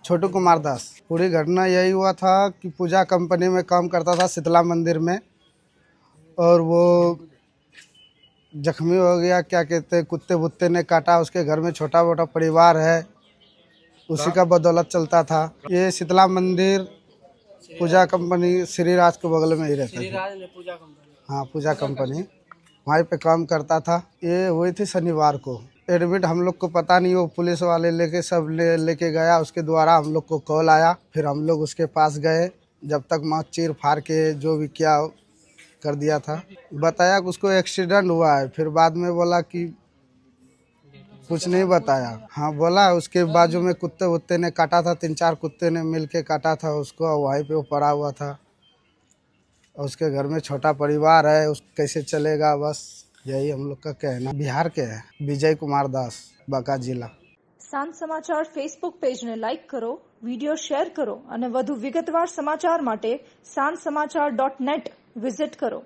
छोटू कुमार दास। पूरी घटना यही हुआ था कि पूजा कंपनी में काम करता था शीतला मंदिर में, और वो जख्मी हो गया। क्या कहते हैं, कुत्ते वुत्ते ने काटा। उसके घर में छोटा मोटा परिवार है, उसी का बदौलत चलता था। ये शीतला मंदिर पूजा कंपनी श्री राज के बगल में ही रहता था। हाँ, पूजा कंपनी वहीं पे काम करता था। ये हुई थी शनिवार को। एडमिट हम लोग को पता नहीं, वो पुलिस वाले लेके सब लेके गया। उसके द्वारा हम लोग को कॉल आया, फिर हम लोग उसके पास गए। जब तक मौत चीर फाड़ के जो भी किया कर दिया था। बताया कि उसको एक्सीडेंट हुआ है, फिर बाद में बोला कि कुछ नहीं बताया। हाँ बोला, उसके बाजू में कुत्ते वुत्ते ने काटा था, 3-4 कुत्ते ने मिल के काटा था उसको, वहीं पे वो पड़ा हुआ था। उसके घर में छोटा परिवार है, उस कैसे चलेगा, बस यही हम लोग का कहना। बिहार के है विजय कुमार दास, बांका जिला। સાંજ સમાચાર ફેસબુક પેજને લાઇક કરો, વિડીયો શેર કરો અને વધુ વિગતવાર સમાચાર માટે sanssamachar.net વિઝિટ કરો।